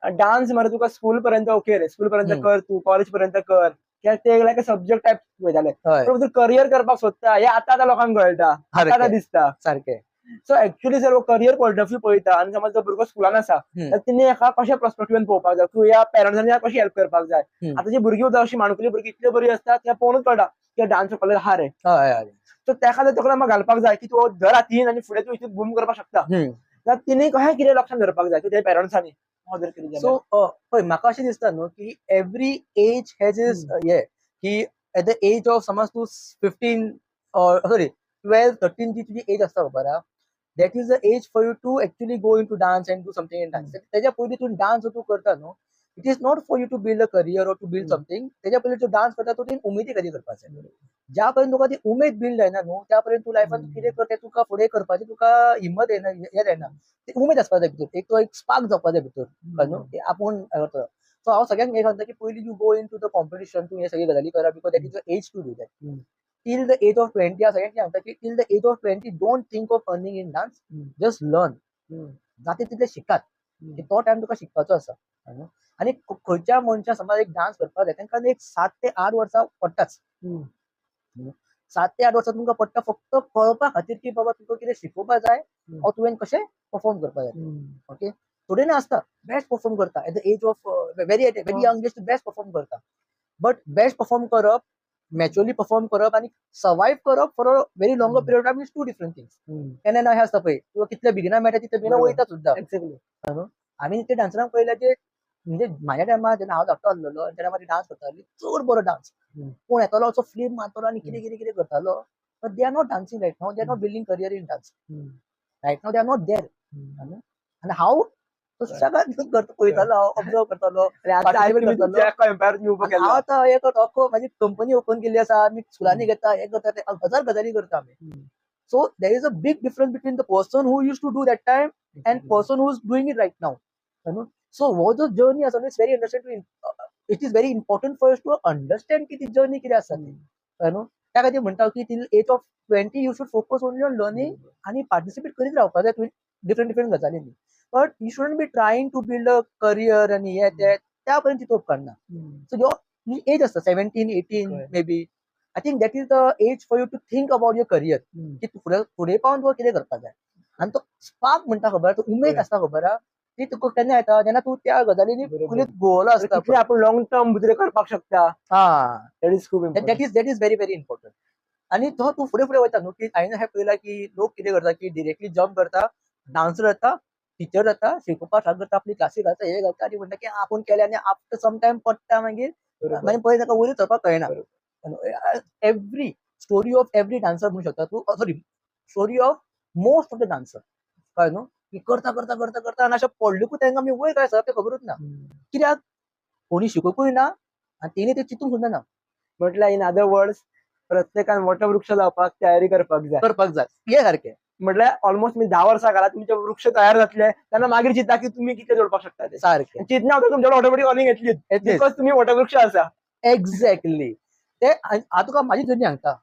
Dance मरे तुका school पर्यंत okay रे, school पर्यंत हम्म. कर तू, कॉलेज पर्यंत कर, कित्याक ते लायक सब्जेक्ट टायप वयताले. हय पण तू करियर करपाक सोदता हे आता लोकांक कळटा, सारकें. आता दिसता. सारकें. सो एक्चुअली जर करियर पॉइंट ऑफ व्यू पळयता आनी समज जो भुरगो स्कुलान आसा हम्म. तर तिने एका कशा पर्स्पेक्टिव्हान पळोवपाक जाय, तू ह्या पेरंट्सांनी कशी हेल्प करपाक जाय. हम्म. आता जी भुरगीं उरता अशी माणकुली भुरगीं इतली बरी असतात त्या पळोवनूच कळटा की डान्स कॉलेज आहा रे. हय हय. सो त्या खातीर तकलेन म्हाका घालपाक जाय की तूं धर हातीन आनी फुडें तूं हितून बूम करपाक शकता. हम्म. जाल्यार तिणी कशें कितें लक्षांत धरपाक जाय तुज्या पेरंट्सांनी जर कितें जाल्यार. सो पळय म्हाका अशें दिसता न्हू की एवरी एज हॅज इज हे की एट द एज ऑफ समज तूं 15 सॉरी 12 13 जी तुजी एज आसता खबर आहा, that is the age for you to actually go into dance and do something in dance. त्याच्या पयलीं तूं डान्स तूं करता न्हू, it is not for you to build a career or to build something. त्याच्या पयलीं तूं डान्स करता तो ती उमेदी खातीर करपाक जाय. ज्या पर्यंत तुका ती उमेद बिल्ड जायना न्हू त्या पर्यंत तूं लायफान कितें करता तुका फुडें करपाची तुका हिम्मत येना, हे जायना. ती उमेद आसपाक जाय भितर, एक तो एक स्पार्क जावपाक जाय भितर न्हू, आपूण करता. सो हांव सगळ्यांक हें सांगता की पयलीं you go into the competition, तूं हे सगळे गजाली करा because that is the age to do that. till the age of 20 हांव सगळ्यांक सांगता की till the age of 20 don't think of earning in dance, just learn. जाते तितले शिकात, की तो टायम तुका शिकपाचो आसा. आनी खंयच्या मनशाक समज एक डान्स करपाक जाय तांकां एक 7 ते 8 वर्सां पडटाच. 7 ते 8 वर्सां तुमकां पडटा फक्त कळपा खातीर की बाबा तुका कितें शिकोवपाक जाय वा तुवें कशें परफॉर्म करपाक जाय. ओके, थोडे आसता बेस्ट परफॉर्म करता at the age of very young age best perform करता. बट बेस्ट परफॉर्म करप, मॅच्युअरली परफॉर्म करप आनी सर्वाइव्ह करप for a very longer period of time is two different things. केन्ना हे आसता पळय तुका कितले बिगिनर मेळटा तितले बिगिनर वयता सुद्दां. एक्झॅक्टली. आमी ते डान्सरांक पळयल्या जे म्हणजे म्हाज्या टायमार जेन्ना हांव धाकटो आसलेलो त्या टायमार डान्स करताली चड बरो डान्स. कोण येतालो असो फ्लिप मारतालो आनी कितें कितें कितें करतालो. But they are not dancing right now, they are not building career in dance right now, they are not there. आनी हांव सगळ्यांत पळयतालो, हांव ऑब्जर्व करतालो, हांव आतां हे करता म्हाजी कंपनी ओपन केल्ली आसा, आमी स्कुलांनी घेता हे करता ते हजार गजाली करता आमी. So there is a big difference between the person who use to do that time and person who is doing it right now. So हो जो जर्नी आसा it's very understand, it is very important for us to understand की ती journey कितें आसा ती. त्या खातीर म्हणटा की till age of 20 you should focus only on learning आनी पार्टिसिपेट करीत रावपाक जाय डिफरंट डिफरंट गजालींनी. But you shouldn't be trying to build a career आनी हे त्या पर्यंत चिंतप काडना. सो जो एज आसता 17, 18 maybe, I think that is the age for you to think about your career की फुडें पावन तुका कितें करपाक जाय. आनी तो स्पार्क म्हणटा खबर, तो उमेद आसता खबर आहा, ती तुका केन्ना येता जेन्ना तूं त्या गजालींनी फुलें गोवलो आसता, आपण लॉंग टर्म भितर करपाक शकता. दॅट इज खूब that is very very important. आनी तो तूं फुडें फुडें वयता न्हू की हांवें हें पळयलां की लोक कितें करता की डिरेक्टली जंप करता, डान्सर जाता, टीचर जाता, शिकोवपाक स्टार्ट करता, आपली क्लासी घालता, हे घालता आनी म्हणटा की आपूण केलें आनी आफ्टर सम टायम पडटा मागीर पळय ताका वयर सरपाक कळना. Every story of every dancer म्हणू शकता तूं, sorry story of most of the dancer कळ्ळें न्हू, की करता करता करता करता आनी अशें पडलेकूच तांकां आमी वयर काय सरप तें खबरूच ना. कित्याक कोणी शिकोवपूय ना आनी तेणी ते चिंतूंक सुद्दां ना. म्हटल्यार इन अदर वर्ड्स प्रत्येकान वटवृक्ष लावपाक तयारी करपाक जाय. हे सारकें. म्हटल्यार ऑलमोस्ट मी 10 वर्सां घाला तुमचे वृक्ष तयार जातले तेन्ना मागीर चिंता की तुम्ही कितें जोडपाक शकता ते. सारकें. चिंतना तुमच्या ऑटोमॅटिक अर्निंग येतलीच बिकॉज तुम्ही वटवृक्ष आसा. एक्झॅक्टली. ते हांव तुका म्हाजी जर्नी सांगता.